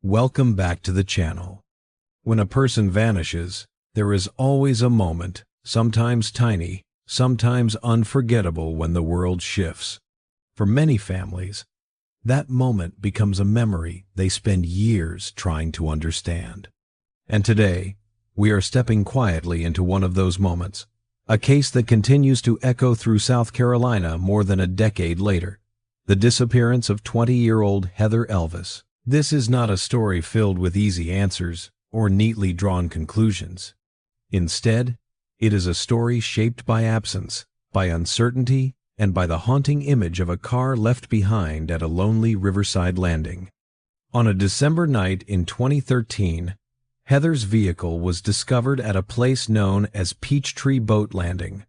Welcome back to the channel. When a person vanishes, there is always a moment, sometimes tiny, sometimes unforgettable, when the world shifts. For many families, that moment becomes a memory they spend years trying to understand. And today, we are stepping quietly into one of those moments, a case that continues to echo through South Carolina more than a decade later, the disappearance of 20-year-old Heather Elvis. This is not a story filled with easy answers or neatly drawn conclusions. Instead, it is a story shaped by absence, by uncertainty, and by the haunting image of a car left behind at a lonely riverside landing. On a December night in 2013, Heather's vehicle was discovered at a place known as Peachtree Boat Landing,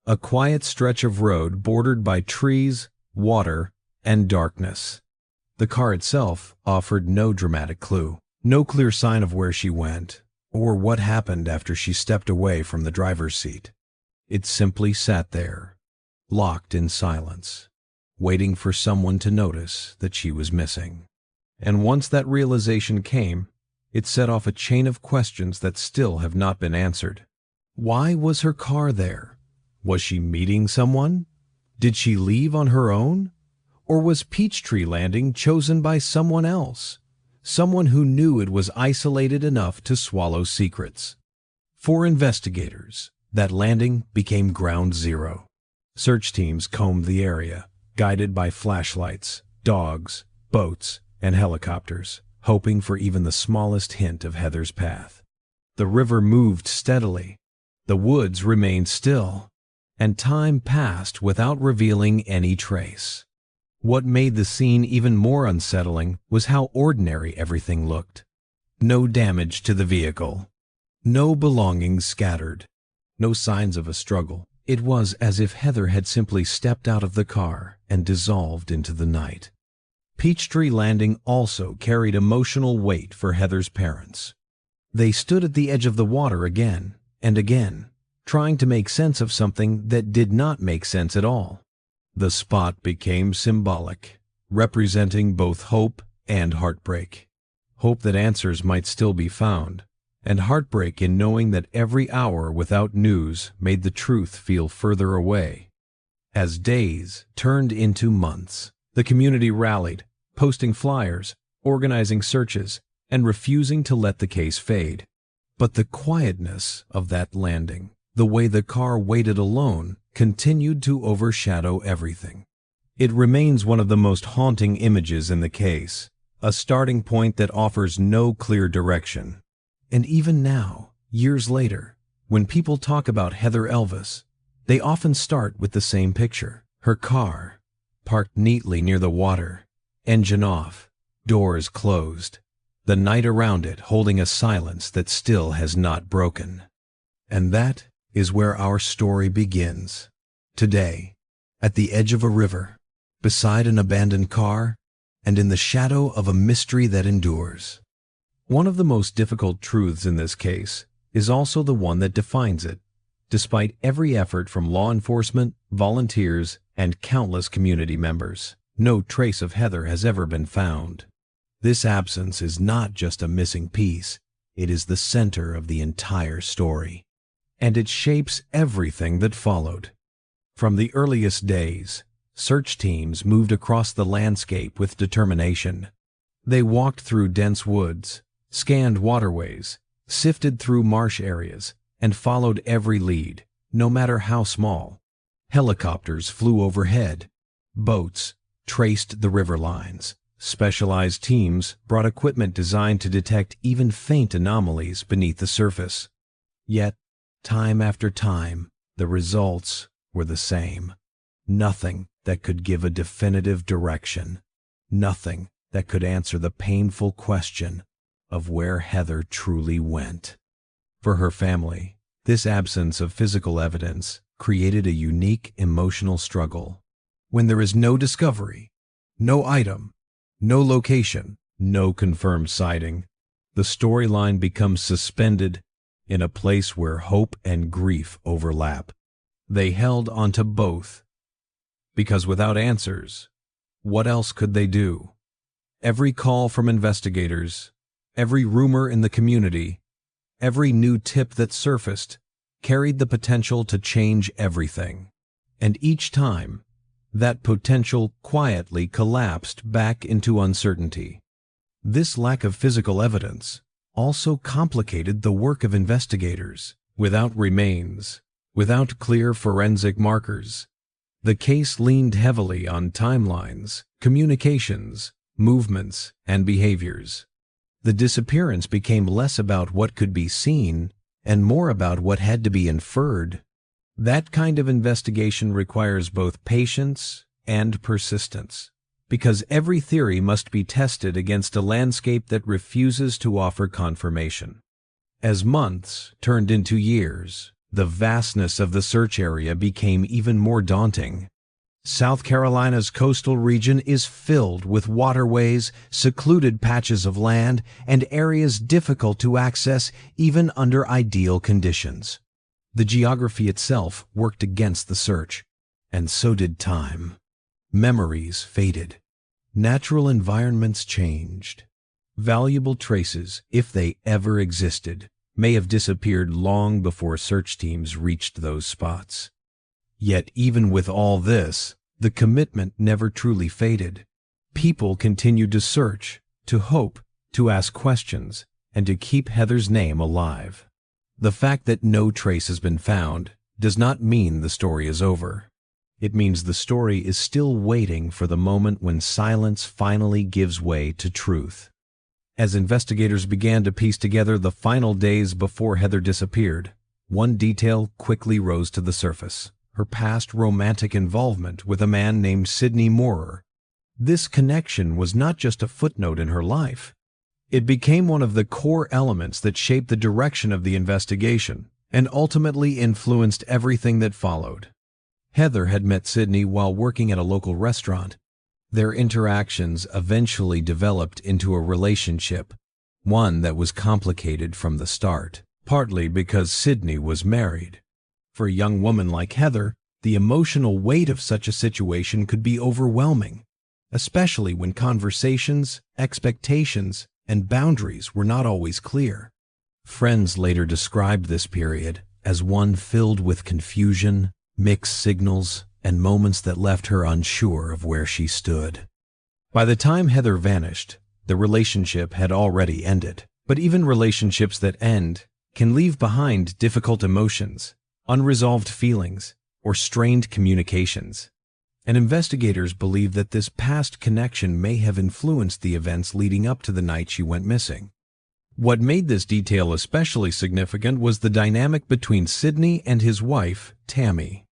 a quiet stretch of road bordered by trees, water, and darkness. The car itself offered no dramatic clue, no clear sign of where she went or what happened after she stepped away from the driver's seat. It simply sat there, locked in silence, waiting for someone to notice that she was missing. And once that realization came, it set off a chain of questions that still have not been answered. Why was her car there? Was she meeting someone? Did she leave on her own? Or was Peachtree Landing chosen by someone else? Someone who knew it was isolated enough to swallow secrets. For investigators, that landing became ground zero. Search teams combed the area, guided by flashlights, dogs, boats, and helicopters, hoping for even the smallest hint of Heather's path. The river moved steadily, the woods remained still, and time passed without revealing any trace. What made the scene even more unsettling was how ordinary everything looked. No damage to the vehicle, no belongings scattered, no signs of a struggle. It was as if Heather had simply stepped out of the car and dissolved into the night. Peachtree Landing also carried emotional weight for Heather's parents. They stood at the edge of the water again and again, trying to make sense of something that did not make sense at all. The spot became symbolic, representing both hope and heartbreak. Hope that answers might still be found, and heartbreak in knowing that every hour without news made the truth feel further away. As days turned into months, the community rallied, posting flyers, organizing searches, and refusing to let the case fade. But the quietness of that landing, the way the car waited alone, continued to overshadow everything. It remains one of the most haunting images in the case, a starting point that offers no clear direction. And even now, years later, when people talk about Heather Elvis, they often start with the same picture: her car, parked neatly near the water, engine off, doors closed, the night around it holding a silence that still has not broken. And that is where our story begins. Today, at the edge of a river, beside an abandoned car, and in the shadow of a mystery that endures. One of the most difficult truths in this case is also the one that defines it. Despite every effort from law enforcement, volunteers, and countless community members, no trace of Heather has ever been found. This absence is not just a missing piece, it is the center of the entire story. And it shapes everything that followed. From the earliest days, search teams moved across the landscape with determination. They walked through dense woods, scanned waterways, sifted through marsh areas, and followed every lead, no matter how small. Helicopters flew overhead. Boats traced the river lines. Specialized teams brought equipment designed to detect even faint anomalies beneath the surface. Yet, time after time, the results were the same. Nothing that could give a definitive direction. Nothing that could answer the painful question of where Heather truly went. For her family, this absence of physical evidence created a unique emotional struggle. When there is no discovery, no item, no location, no confirmed sighting, the storyline becomes suspended in a place where hope and grief overlap. They held onto both, because without answers, what else could they do? Every call from investigators, every rumor in the community, every new tip that surfaced carried the potential to change everything. And each time, that potential quietly collapsed back into uncertainty. This lack of physical evidence also complicated the work of investigators. Without remains, without clear forensic markers, the case leaned heavily on timelines, communications, movements, and behaviors. The disappearance became less about what could be seen and more about what had to be inferred. That kind of investigation requires both patience and persistence, because every theory must be tested against a landscape that refuses to offer confirmation. As months turned into years, the vastness of the search area became even more daunting. South Carolina's coastal region is filled with waterways, secluded patches of land, and areas difficult to access even under ideal conditions. The geography itself worked against the search, and so did time. Memories faded. Natural environments changed. Valuable traces, if they ever existed, may have disappeared long before search teams reached those spots. Yet even with all this, the commitment never truly faded. People continued to search, to hope, to ask questions, and to keep Heather's name alive. The fact that no trace has been found does not mean the story is over. It means the story is still waiting for the moment when silence finally gives way to truth. As investigators began to piece together the final days before Heather disappeared, one detail quickly rose to the surface: her past romantic involvement with a man named Sidney Moorer. This connection was not just a footnote in her life. It became one of the core elements that shaped the direction of the investigation and ultimately influenced everything that followed. Heather had met Sidney while working at a local restaurant. Their interactions eventually developed into a relationship, one that was complicated from the start, partly because Sidney was married. For a young woman like Heather, the emotional weight of such a situation could be overwhelming, especially when conversations, expectations, and boundaries were not always clear. Friends later described this period as one filled with confusion, mixed signals, and moments that left her unsure of where she stood. By the time Heather vanished, the relationship had already ended. But even relationships that end can leave behind difficult emotions, unresolved feelings, or strained communications. And investigators believe that this past connection may have influenced the events leading up to the night she went missing. What made this detail especially significant was the dynamic between Sidney and his wife, Tammy.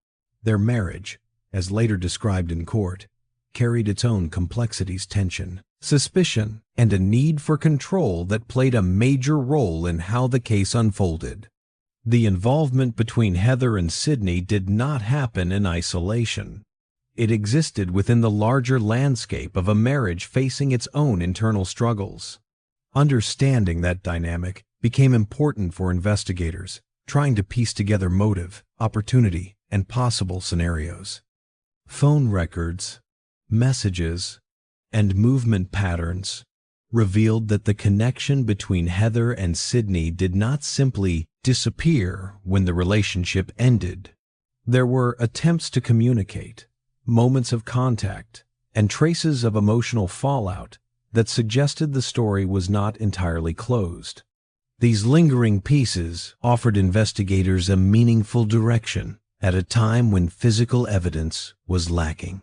Their marriage, as later described in court, carried its own complexities: tension, suspicion, and a need for control that played a major role in how the case unfolded. The involvement between Heather and Sidney did not happen in isolation. It existed within the larger landscape of a marriage facing its own internal struggles. Understanding that dynamic became important for investigators, trying to piece together motive, opportunity, and possible scenarios. Phone records, messages, and movement patterns revealed that the connection between Heather and Sidney did not simply disappear when the relationship ended. There were attempts to communicate, moments of contact, and traces of emotional fallout that suggested the story was not entirely closed. These lingering pieces offered investigators a meaningful direction at a time when physical evidence was lacking.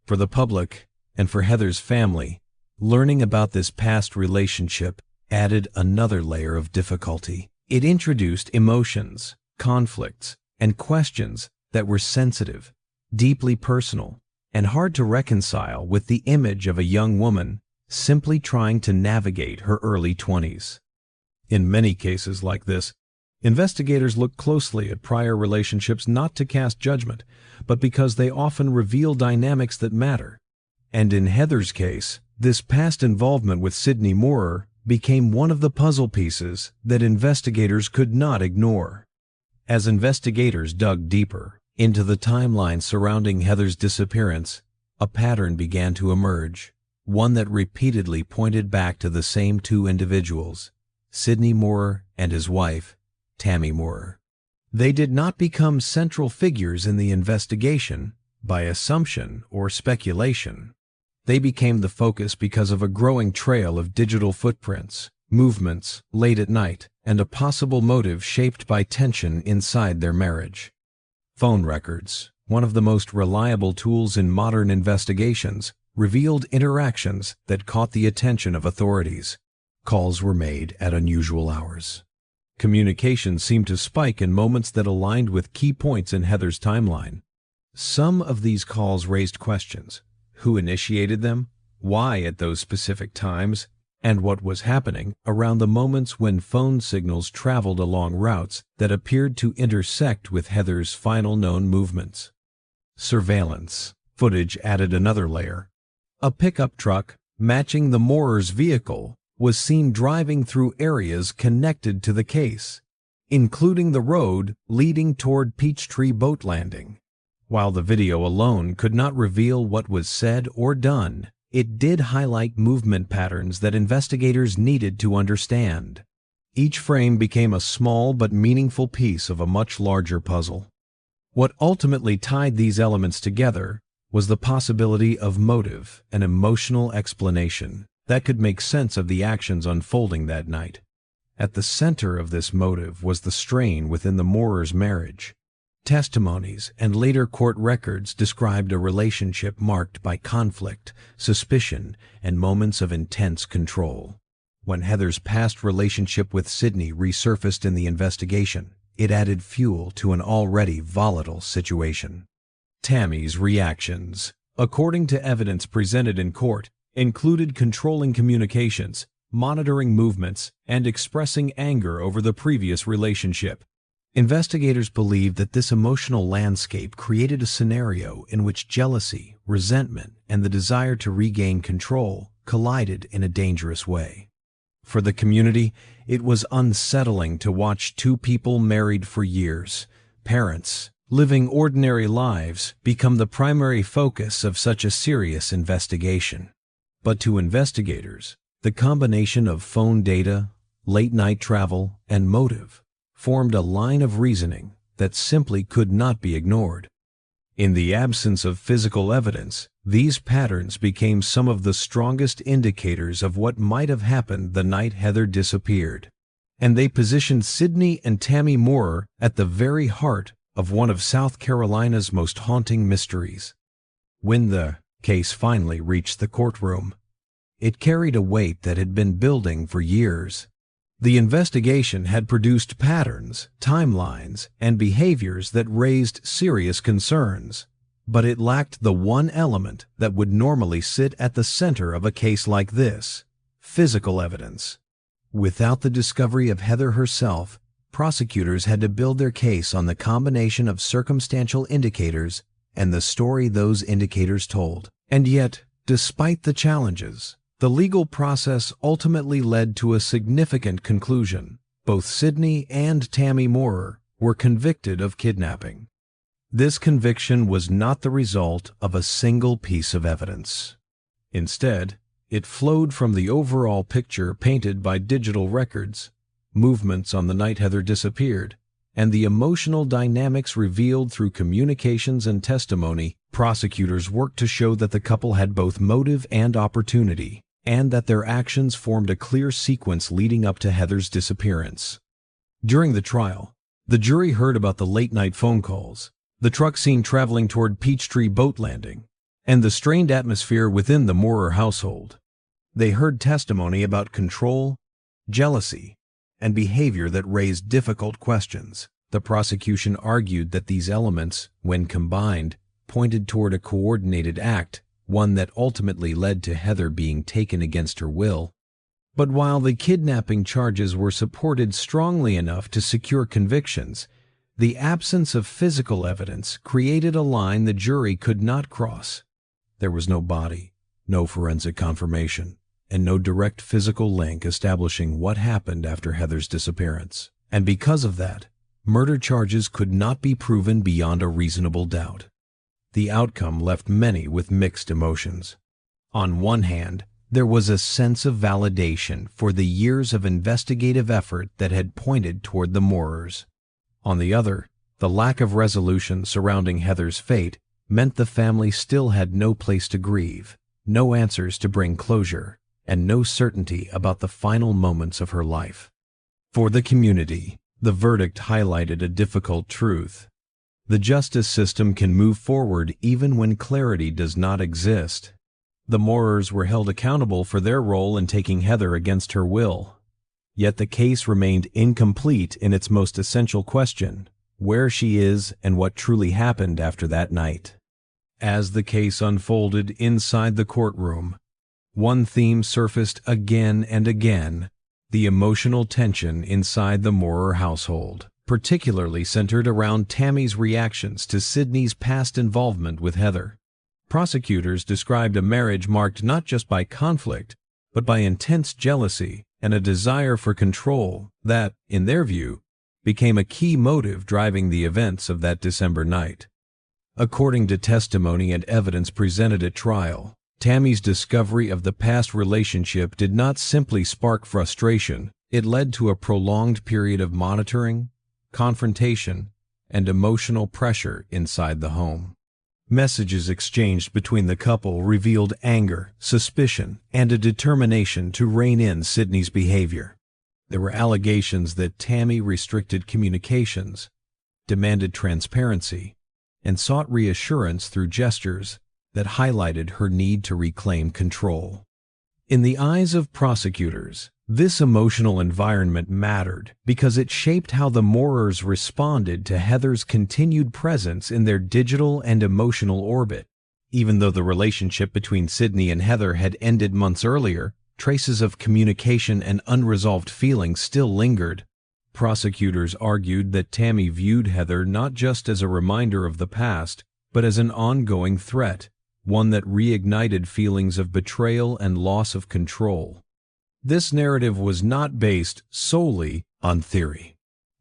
For the public and for Heather's family, learning about this past relationship added another layer of difficulty. It introduced emotions, conflicts, and questions that were sensitive, deeply personal, and hard to reconcile with the image of a young woman simply trying to navigate her early 20s. In many cases like this, investigators look closely at prior relationships not to cast judgment, but because they often reveal dynamics that matter. And in Heather's case, this past involvement with Sidney Moorer became one of the puzzle pieces that investigators could not ignore. As investigators dug deeper into the timeline surrounding Heather's disappearance, a pattern began to emerge, one that repeatedly pointed back to the same two individuals, Sidney Moorer and his wife, Tammy Moorer. They did not become central figures in the investigation by assumption or speculation. They became the focus because of a growing trail of digital footprints, movements late at night, and a possible motive shaped by tension inside their marriage. Phone records, one of the most reliable tools in modern investigations, revealed interactions that caught the attention of authorities. Calls were made at unusual hours. Communication seemed to spike in moments that aligned with key points in Heather's timeline. Some of these calls raised questions: who initiated them, why at those specific times, and what was happening around the moments when phone signals traveled along routes that appeared to intersect with Heather's final known movements. Surveillance footage added another layer. A pickup truck, matching the Moorers' vehicle, was seen driving through areas connected to the case, including the road leading toward Peachtree Boat Landing. While the video alone could not reveal what was said or done, it did highlight movement patterns that investigators needed to understand. Each frame became a small but meaningful piece of a much larger puzzle. What ultimately tied these elements together was the possibility of motive, an emotional explanation that could make sense of the actions unfolding that night. At the center of this motive was the strain within the Moorers' marriage. Testimonies and later court records described a relationship marked by conflict, suspicion, and moments of intense control. When Heather's past relationship with Sidney resurfaced in the investigation, it added fuel to an already volatile situation. Tammy's reactions, according to evidence presented in court, included controlling communications, monitoring movements, and expressing anger over the previous relationship. Investigators believe that this emotional landscape created a scenario in which jealousy, resentment, and the desire to regain control collided in a dangerous way. For the community, it was unsettling to watch two people married for years, parents, living ordinary lives, become the primary focus of such a serious investigation. But to investigators, the combination of phone data, late-night travel, and motive formed a line of reasoning that simply could not be ignored. In the absence of physical evidence, these patterns became some of the strongest indicators of what might have happened the night Heather disappeared, and they positioned Sidney and Tammy Moorer at the very heart of one of South Carolina's most haunting mysteries. When the case finally reached the courtroom, it carried a weight that had been building for years. The investigation had produced patterns, timelines, and behaviors that raised serious concerns, but it lacked the one element that would normally sit at the center of a case like this: physical evidence. Without the discovery of Heather herself, prosecutors had to build their case on the combination of circumstantial indicators and the story those indicators told. And yet, despite the challenges, the legal process ultimately led to a significant conclusion. Both Sidney and Tammy Moorer were convicted of kidnapping. This conviction was not the result of a single piece of evidence. Instead, it flowed from the overall picture painted by digital records, movements on the night Heather disappeared, and the emotional dynamics revealed through communications and testimony. Prosecutors worked to show that the couple had both motive and opportunity, and that their actions formed a clear sequence leading up to Heather's disappearance. During the trial, the jury heard about the late-night phone calls, the truck seen traveling toward Peachtree Boat Landing, and the strained atmosphere within the Moorer household. They heard testimony about control, jealousy, and behavior that raised difficult questions. The prosecution argued that these elements, when combined, pointed toward a coordinated act, one that ultimately led to Heather being taken against her will. But while the kidnapping charges were supported strongly enough to secure convictions, the absence of physical evidence created a line the jury could not cross. There was no body, no forensic confirmation, and no direct physical link establishing what happened after Heather's disappearance. And because of that, murder charges could not be proven beyond a reasonable doubt. The outcome left many with mixed emotions. On one hand, there was a sense of validation for the years of investigative effort that had pointed toward the Moorers. On the other, the lack of resolution surrounding Heather's fate meant the family still had no place to grieve, no answers to bring closure, and no certainty about the final moments of her life. For the community, the verdict highlighted a difficult truth. The justice system can move forward even when clarity does not exist. The Moorers were held accountable for their role in taking Heather against her will. Yet the case remained incomplete in its most essential question: where she is and what truly happened after that night. As the case unfolded inside the courtroom, one theme surfaced again and again: the emotional tension inside the Moorer household, particularly centered around Tammy's reactions to Sidney's past involvement with Heather. Prosecutors described a marriage marked not just by conflict, but by intense jealousy and a desire for control that, in their view, became a key motive driving the events of that December night. According to testimony and evidence presented at trial, Tammy's discovery of the past relationship did not simply spark frustration, it led to a prolonged period of monitoring, confrontation, and emotional pressure inside the home. Messages exchanged between the couple revealed anger, suspicion, and a determination to rein in Sidney's behavior. There were allegations that Tammy restricted communications, demanded transparency, and sought reassurance through gestures that highlighted her need to reclaim control. In the eyes of prosecutors, this emotional environment mattered because it shaped how the Moorers responded to Heather's continued presence in their digital and emotional orbit. Even though the relationship between Sidney and Heather had ended months earlier, traces of communication and unresolved feelings still lingered. Prosecutors argued that Tammy viewed Heather not just as a reminder of the past, but as an ongoing threat, one that reignited feelings of betrayal and loss of control. This narrative was not based solely on theory.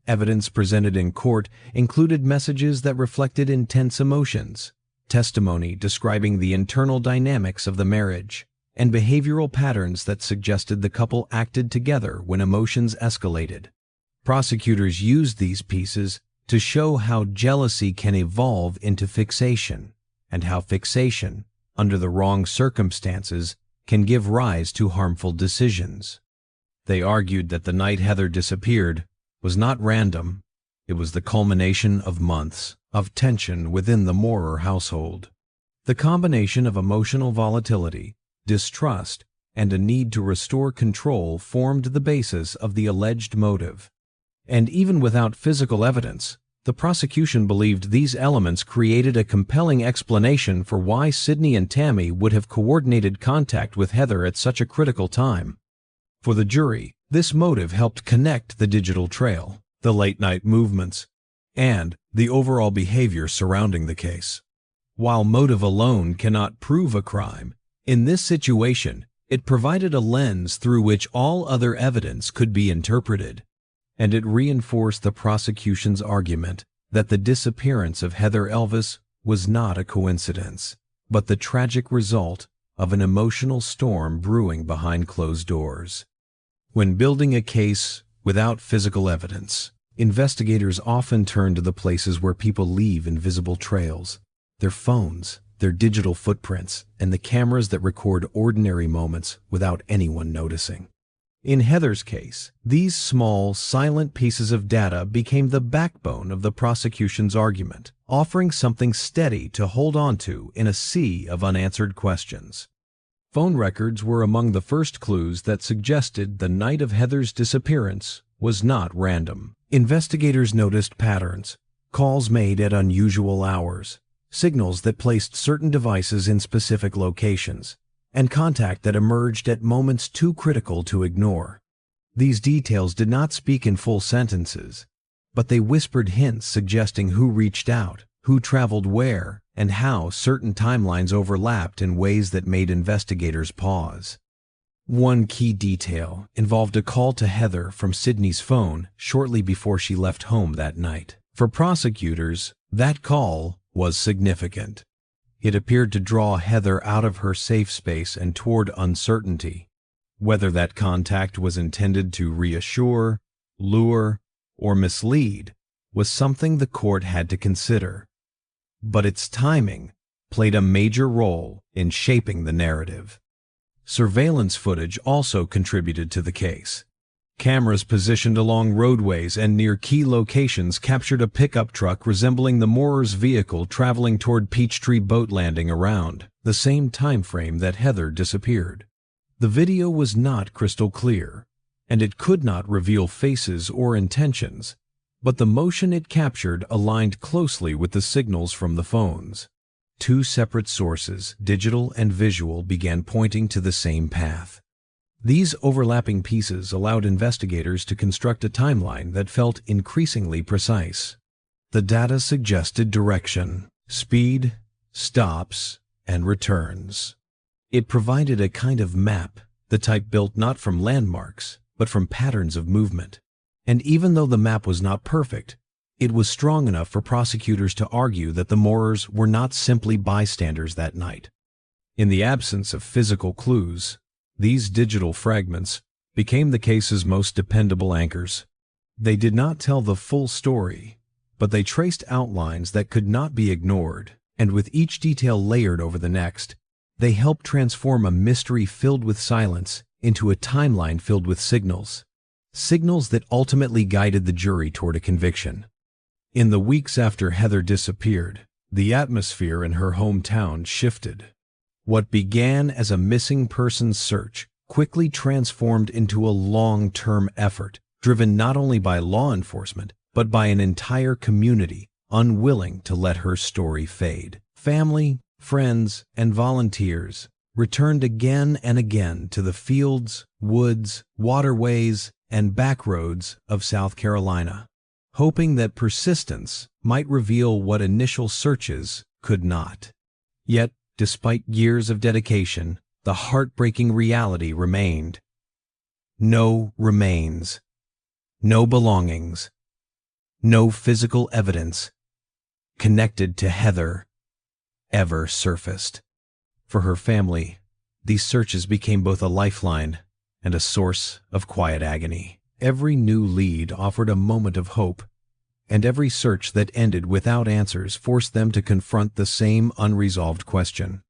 Evidence presented in court included messages that reflected intense emotions, testimony describing the internal dynamics of the marriage, and behavioral patterns that suggested the couple acted together when emotions escalated. Prosecutors used these pieces to show how jealousy can evolve into fixation, and how fixation, under the wrong circumstances, can give rise to harmful decisions. They argued that the night Heather disappeared was not random. It was the culmination of months of tension within the Moorer household. The combination of emotional volatility, distrust, and a need to restore control formed the basis of the alleged motive. And even without physical evidence, the prosecution believed these elements created a compelling explanation for why Sidney and Tammy would have coordinated contact with Heather at such a critical time. For the jury, this motive helped connect the digital trail, the late-night movements, and the overall behavior surrounding the case. While motive alone cannot prove a crime, in this situation, it provided a lens through which all other evidence could be interpreted, and it reinforced the prosecution's argument that the disappearance of Heather Elvis was not a coincidence, but the tragic result of an emotional storm brewing behind closed doors. When building a case without physical evidence, investigators often turn to the places where people leave invisible trails: their phones, their digital footprints, and the cameras that record ordinary moments without anyone noticing. In Heather's case, these small, silent pieces of data became the backbone of the prosecution's argument, offering something steady to hold on to in a sea of unanswered questions. Phone records were among the first clues that suggested the night of Heather's disappearance was not random. Investigators noticed patterns, calls made at unusual hours, signals that placed certain devices in specific locations, and contact that emerged at moments too critical to ignore. These details did not speak in full sentences, but they whispered hints suggesting who reached out, who traveled where, and how certain timelines overlapped in ways that made investigators pause. One key detail involved a call to Heather from Sidney's phone shortly before she left home that night. For prosecutors, that call was significant. It appeared to draw Heather out of her safe space and toward uncertainty. Whether that contact was intended to reassure, lure, or mislead was something the court had to consider. But its timing played a major role in shaping the narrative. Surveillance footage also contributed to the case. Cameras positioned along roadways and near key locations captured a pickup truck resembling the Moorers' vehicle traveling toward Peachtree Boat Landing around the same time frame that Heather disappeared. The video was not crystal clear, and it could not reveal faces or intentions, but the motion it captured aligned closely with the signals from the phones. Two separate sources, digital and visual, began pointing to the same path. These overlapping pieces allowed investigators to construct a timeline that felt increasingly precise. The data suggested direction, speed, stops, and returns. It provided a kind of map, the type built not from landmarks, but from patterns of movement. And even though the map was not perfect, it was strong enough for prosecutors to argue that the Moorers were not simply bystanders that night. In the absence of physical clues, these digital fragments became the case's most dependable anchors. They did not tell the full story, but they traced outlines that could not be ignored, and with each detail layered over the next, they helped transform a mystery filled with silence into a timeline filled with signals that ultimately guided the jury toward a conviction. In the weeks after Heather disappeared, the atmosphere in her hometown shifted. What began as a missing persons search quickly transformed into a long-term effort, driven not only by law enforcement, but by an entire community unwilling to let her story fade. Family, friends, and volunteers returned again and again to the fields, woods, waterways, and backroads of South Carolina, hoping that persistence might reveal what initial searches could not. Yet, despite years of dedication, the heartbreaking reality remained. No remains, no belongings, no physical evidence connected to Heather ever surfaced. For her family, these searches became both a lifeline and a source of quiet agony. Every new lead offered a moment of hope, and every search that ended without answers forced them to confront the same unresolved question.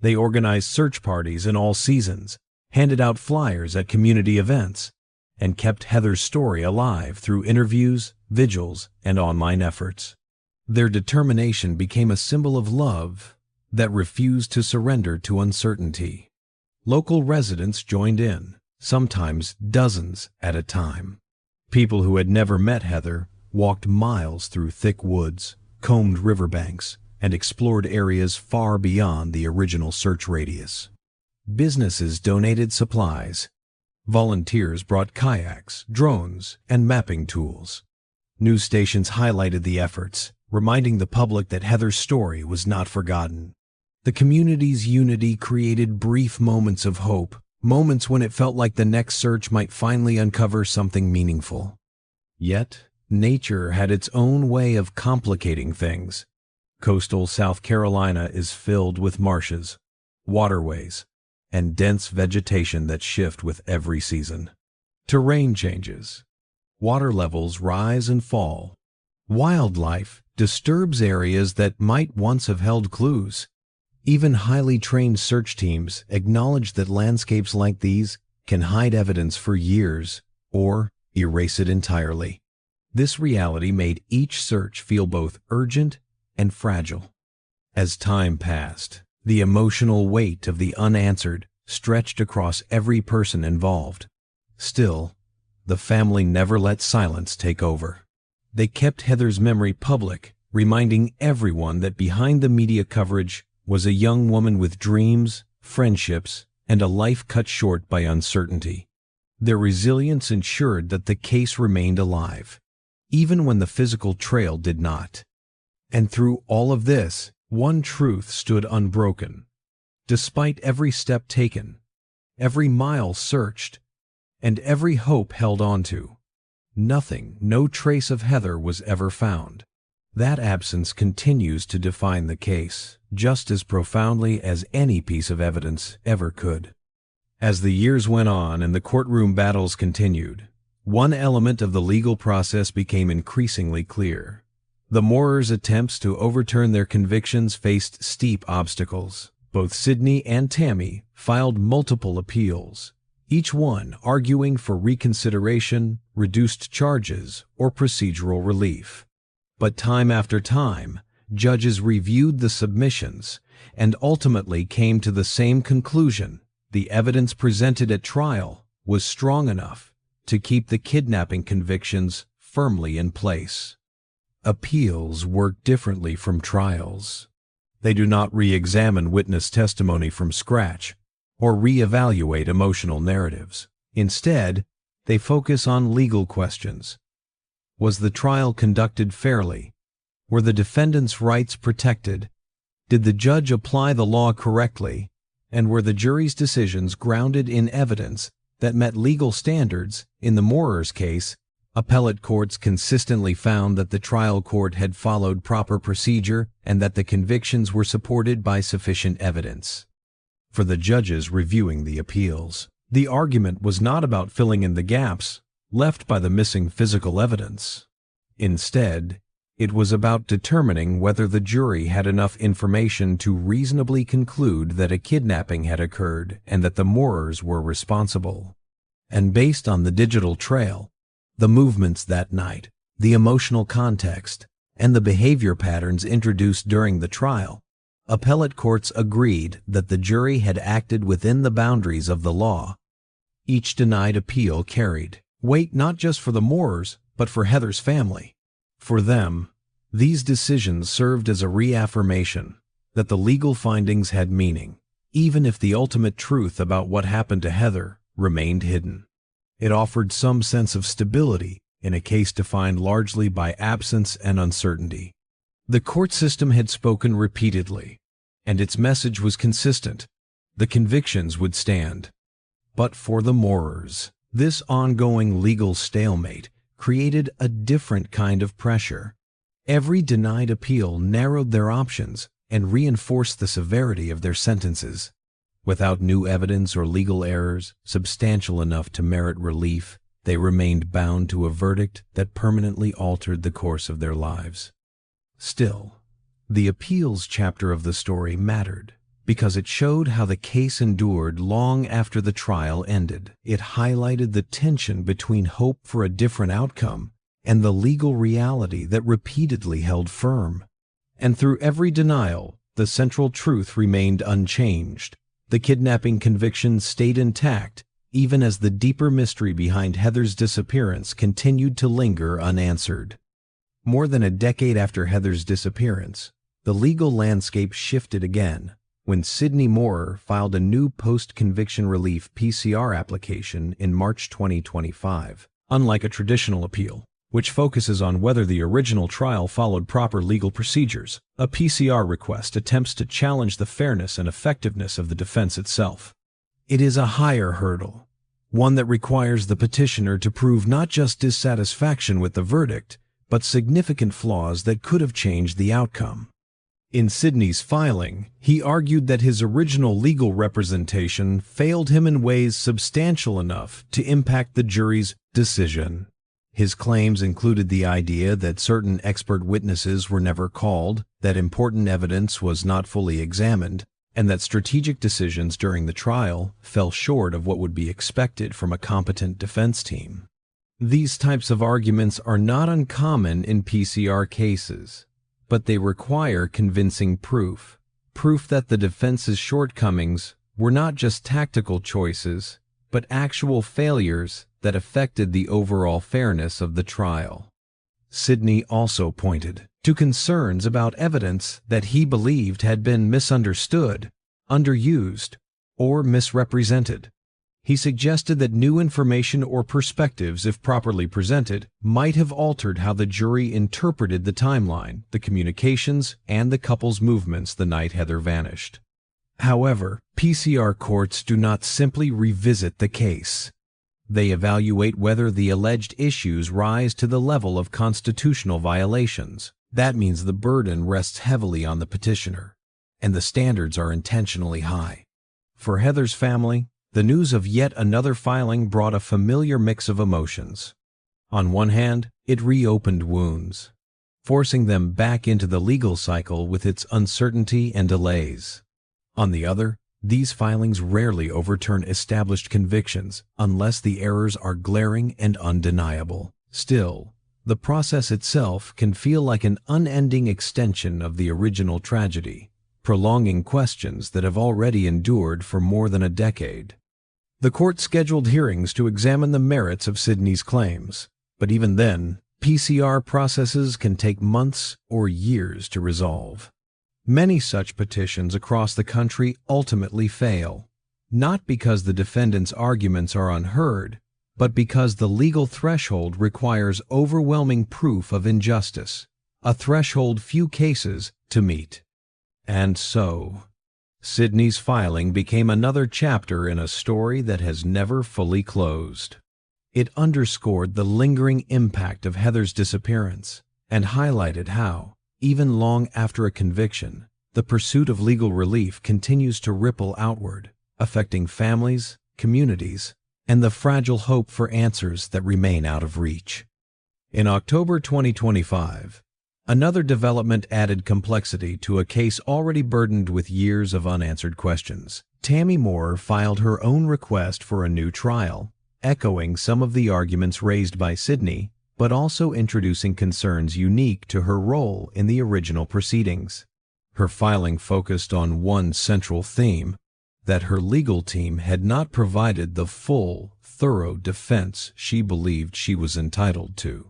They organized search parties in all seasons, handed out flyers at community events, and kept Heather's story alive through interviews, vigils, and online efforts. Their determination became a symbol of love that refused to surrender to uncertainty. Local residents joined in, sometimes dozens at a time. People who had never met Heather walked miles through thick woods, combed riverbanks, and explored areas far beyond the original search radius. Businesses donated supplies. Volunteers brought kayaks, drones, and mapping tools. News stations highlighted the efforts, reminding the public that Heather's story was not forgotten. The community's unity created brief moments of hope, moments when it felt like the next search might finally uncover something meaningful. Yet, nature had its own way of complicating things. Coastal South Carolina is filled with marshes, waterways, and dense vegetation that shift with every season. Terrain changes. Water levels rise and fall. Wildlife disturbs areas that might once have held clues. Even highly trained search teams acknowledge that landscapes like these can hide evidence for years or erase it entirely. This reality made each search feel both urgent and fragile. As time passed, the emotional weight of the unanswered stretched across every person involved. Still, the family never let silence take over. They kept Heather's memory public, reminding everyone that behind the media coverage was a young woman with dreams, friendships, and a life cut short by uncertainty. Their resilience ensured that the case remained alive, even when the physical trail did not. And through all of this, one truth stood unbroken. Despite every step taken, every mile searched, and every hope held onto, no trace of Heather was ever found. That absence continues to define the case, just as profoundly as any piece of evidence ever could. As the years went on and the courtroom battles continued, one element of the legal process became increasingly clear. The Moorers' attempts to overturn their convictions faced steep obstacles. Both Sidney and Tammy filed multiple appeals, each one arguing for reconsideration, reduced charges, or procedural relief. But time after time, judges reviewed the submissions and ultimately came to the same conclusion: the evidence presented at trial was strong enough to keep the kidnapping convictions firmly in place. Appeals work differently from trials. They do not re-examine witness testimony from scratch or re-evaluate emotional narratives. Instead, they focus on legal questions. Was the trial conducted fairly? Were the defendant's rights protected? Did the judge apply the law correctly? And were the jury's decisions grounded in evidence that met legal standards? In the Moorers' case, appellate courts consistently found that the trial court had followed proper procedure and that the convictions were supported by sufficient evidence. For the judges reviewing the appeals, the argument was not about filling in the gaps left by the missing physical evidence. Instead, it was about determining whether the jury had enough information to reasonably conclude that a kidnapping had occurred and that the Moorers were responsible. And based on the digital trail, the movements that night, the emotional context, and the behavior patterns introduced during the trial, appellate courts agreed that the jury had acted within the boundaries of the law. Each denied appeal carried weight not just for the Moorers, but for Heather's family. For them, these decisions served as a reaffirmation that the legal findings had meaning, even if the ultimate truth about what happened to Heather remained hidden. It offered some sense of stability in a case defined largely by absence and uncertainty. The court system had spoken repeatedly, and its message was consistent: the convictions would stand. But for the Moorers, this ongoing legal stalemate created a different kind of pressure. Every denied appeal narrowed their options and reinforced the severity of their sentences. Without new evidence or legal errors substantial enough to merit relief, they remained bound to a verdict that permanently altered the course of their lives. Still, the appeals chapter of the story mattered because it showed how the case endured long after the trial ended. It highlighted the tension between hope for a different outcome and the legal reality that repeatedly held firm. And through every denial, the central truth remained unchanged. The kidnapping convictions stayed intact, even as the deeper mystery behind Heather's disappearance continued to linger unanswered. More than a decade after Heather's disappearance, the legal landscape shifted again when Sidney Moorer filed a new post-conviction relief PCR application in March 2025. Unlike a traditional appeal, which focuses on whether the original trial followed proper legal procedures, a PCR request attempts to challenge the fairness and effectiveness of the defense itself. It is a higher hurdle, one that requires the petitioner to prove not just dissatisfaction with the verdict, but significant flaws that could have changed the outcome. In Sidney's filing, he argued that his original legal representation failed him in ways substantial enough to impact the jury's decision. His claims included the idea that certain expert witnesses were never called, that important evidence was not fully examined, and that strategic decisions during the trial fell short of what would be expected from a competent defense team. These types of arguments are not uncommon in PCR cases, but they require convincing proof that the defense's shortcomings were not just tactical choices, but actual failures that affected the overall fairness of the trial. Sidney also pointed to concerns about evidence that he believed had been misunderstood, underused, or misrepresented. He suggested that new information or perspectives, if properly presented, might have altered how the jury interpreted the timeline, the communications, and the couple's movements the night Heather vanished. However, PCR courts do not simply revisit the case. They evaluate whether the alleged issues rise to the level of constitutional violations, That means the burden rests heavily on the petitioner, and the standards are intentionally high. For Heather's family, the news of yet another filing brought a familiar mix of emotions. On one hand, it reopened wounds, forcing them back into the legal cycle with its uncertainty and delays. On the other, these filings rarely overturn established convictions unless the errors are glaring and undeniable. Still, the process itself can feel like an unending extension of the original tragedy, prolonging questions that have already endured for more than a decade. The court scheduled hearings to examine the merits of Sidney's claims, but even then, PCR processes can take months or years to resolve. Many such petitions across the country ultimately fail, not because the defendant's arguments are unheard, but because the legal threshold requires overwhelming proof of injustice, a threshold few cases to meet. And so, Sidney's filing became another chapter in a story that has never fully closed. It underscored the lingering impact of Heather's disappearance and highlighted how, even long after a conviction, the pursuit of legal relief continues to ripple outward, affecting families, communities, and the fragile hope for answers that remain out of reach. In October 2025, another development added complexity to a case already burdened with years of unanswered questions. Tammy Moorer filed her own request for a new trial, echoing some of the arguments raised by Sidney, but also introducing concerns unique to her role in the original proceedings. Her filing focused on one central theme: that her legal team had not provided the full, thorough defense she believed she was entitled to.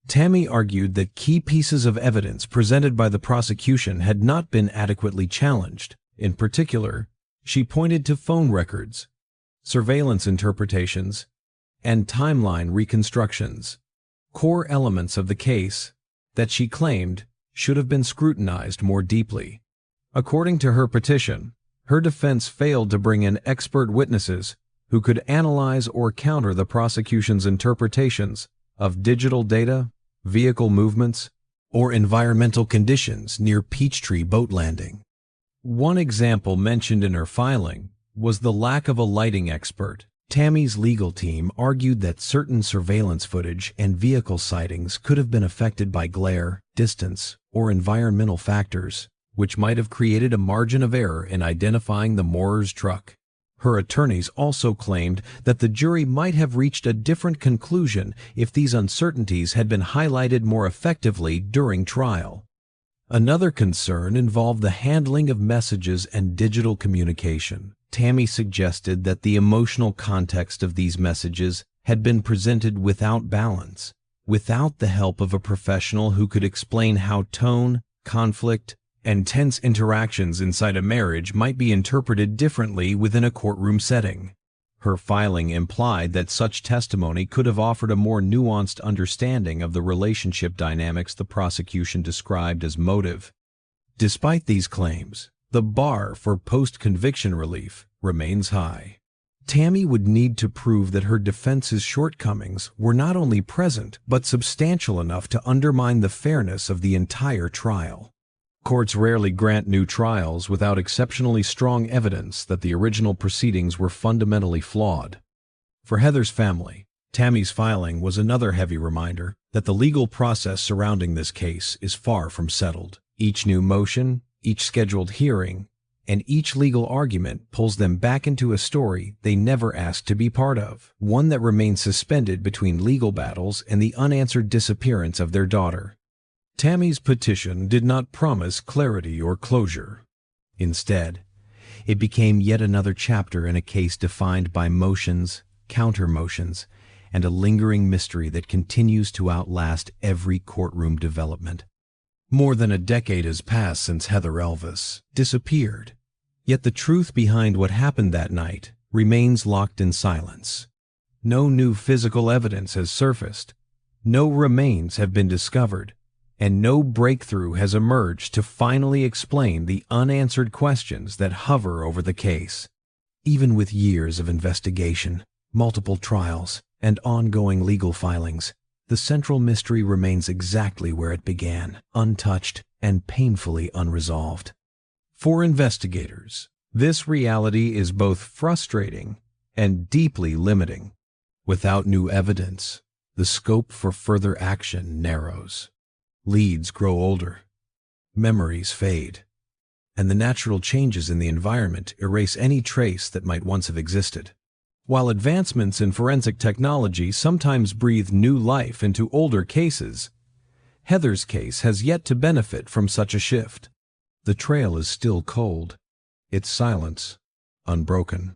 Tammy argued that key pieces of evidence presented by the prosecution had not been adequately challenged. In particular, she pointed to phone records, surveillance interpretations, and timeline reconstructions, core elements of the case that she claimed should have been scrutinized more deeply. According to her petition, her defense failed to bring in expert witnesses who could analyze or counter the prosecution's interpretations of digital data, vehicle movements, or environmental conditions near Peachtree Boat Landing. One example mentioned in her filing was the lack of a lighting expert. Tammy's legal team argued that certain surveillance footage and vehicle sightings could have been affected by glare, distance, or environmental factors, which might have created a margin of error in identifying the Moorer's truck. Her attorneys also claimed that the jury might have reached a different conclusion if these uncertainties had been highlighted more effectively during trial. Another concern involved the handling of messages and digital communication. Tammy suggested that the emotional context of these messages had been presented without balance, without the help of a professional who could explain how tone, conflict, and tense interactions inside a marriage might be interpreted differently within a courtroom setting. Her filing implied that such testimony could have offered a more nuanced understanding of the relationship dynamics the prosecution described as motive. Despite these claims, the bar for post-conviction relief remains high. Tammy would need to prove that her defense's shortcomings were not only present but substantial enough to undermine the fairness of the entire trial. Courts rarely grant new trials without exceptionally strong evidence that the original proceedings were fundamentally flawed. For Heather's family, Tammy's filing was another heavy reminder that the legal process surrounding this case is far from settled. Each new motion, each scheduled hearing, and each legal argument pulls them back into a story they never asked to be part of, one that remains suspended between legal battles and the unanswered disappearance of their daughter. Tammy's petition did not promise clarity or closure. Instead, it became yet another chapter in a case defined by motions, counter-motions, and a lingering mystery that continues to outlast every courtroom development. More than a decade has passed since Heather Elvis disappeared, yet the truth behind what happened that night remains locked in silence. No new physical evidence has surfaced, no remains have been discovered, and no breakthrough has emerged to finally explain the unanswered questions that hover over the case. Even with years of investigation, multiple trials, and ongoing legal filings, the central mystery remains exactly where it began, untouched and painfully unresolved. For investigators, this reality is both frustrating and deeply limiting. Without new evidence, the scope for further action narrows. Leads grow older, memories fade, and the natural changes in the environment erase any trace that might once have existed. While advancements in forensic technology sometimes breathe new life into older cases, Heather's case has yet to benefit from such a shift. The trail is still cold, its silence unbroken.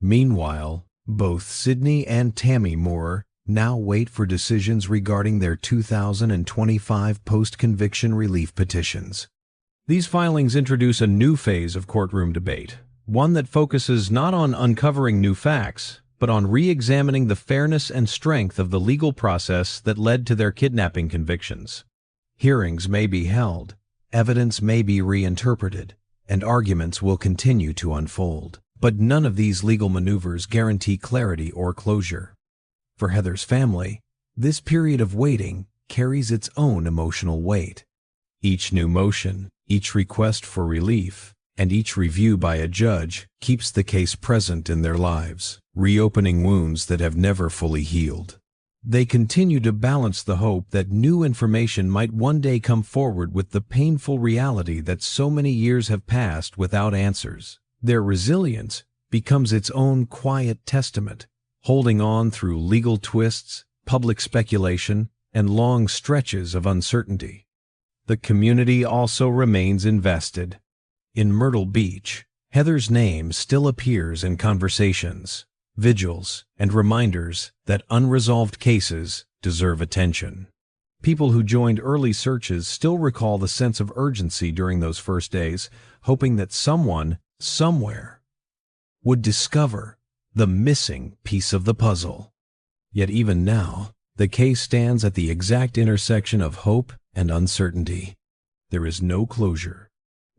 Meanwhile, both Sidney and Tammy Moorer now wait for decisions regarding their 2025 post-conviction relief petitions. These filings introduce a new phase of courtroom debate, one that focuses not on uncovering new facts, but on re-examining the fairness and strength of the legal process that led to their kidnapping convictions. Hearings may be held, evidence may be reinterpreted, and arguments will continue to unfold. But none of these legal maneuvers guarantee clarity or closure. For Heather's family, this period of waiting carries its own emotional weight. Each new motion, each request for relief, and each review by a judge keeps the case present in their lives, reopening wounds that have never fully healed. They continue to balance the hope that new information might one day come forward with the painful reality that so many years have passed without answers. Their resilience becomes its own quiet testament, holding on through legal twists, public speculation, and long stretches of uncertainty. The community also remains invested. In Myrtle Beach, Heather's name still appears in conversations, vigils, and reminders that unresolved cases deserve attention. People who joined early searches still recall the sense of urgency during those first days, hoping that someone, somewhere, would discover the missing piece of the puzzle. Yet even now, the case stands at the exact intersection of hope and uncertainty. There is no closure,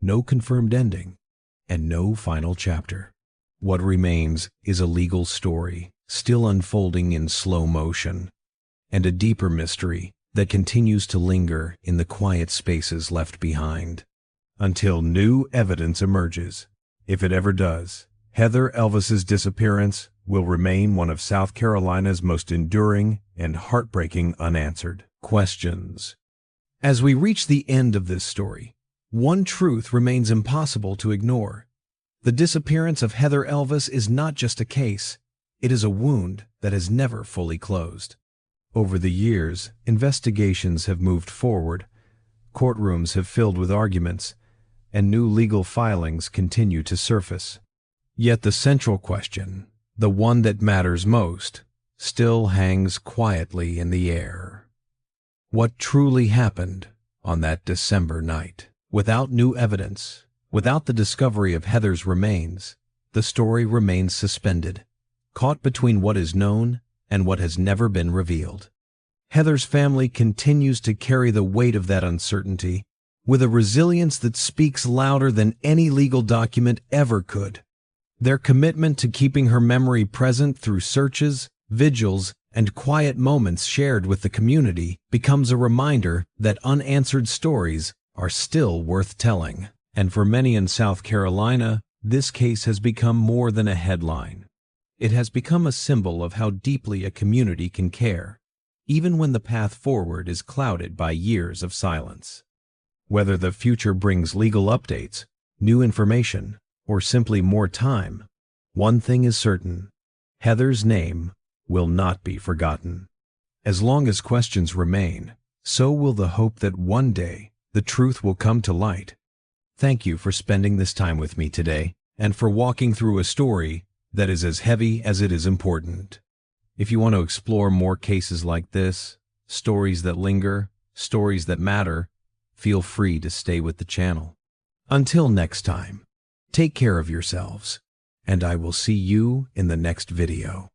no confirmed ending, and no final chapter. What remains is a legal story, still unfolding in slow motion, and a deeper mystery that continues to linger in the quiet spaces left behind. Until new evidence emerges, if it ever does, Heather Elvis's disappearance will remain one of South Carolina's most enduring and heartbreaking unanswered questions. As we reach the end of this story, one truth remains impossible to ignore. The disappearance of Heather Elvis is not just a case, it is a wound that has never fully closed. Over the years, investigations have moved forward, courtrooms have filled with arguments, and new legal filings continue to surface. Yet the central question, the one that matters most, still hangs quietly in the air. What truly happened on that December night? Without new evidence, without the discovery of Heather's remains, the story remains suspended, caught between what is known and what has never been revealed. Heather's family continues to carry the weight of that uncertainty with a resilience that speaks louder than any legal document ever could. Their commitment to keeping her memory present through searches, vigils, and quiet moments shared with the community becomes a reminder that unanswered stories are still worth telling. And for many in South Carolina, this case has become more than a headline. It has become a symbol of how deeply a community can care, even when the path forward is clouded by years of silence. Whether the future brings legal updates, new information, or simply more time, one thing is certain: Heather's name will not be forgotten. As long as questions remain, so will the hope that one day the truth will come to light. Thank you for spending this time with me today, and for walking through a story that is as heavy as it is important. If you want to explore more cases like this, stories that linger, stories that matter, feel free to stay with the channel. Until next time, take care of yourselves, and I will see you in the next video.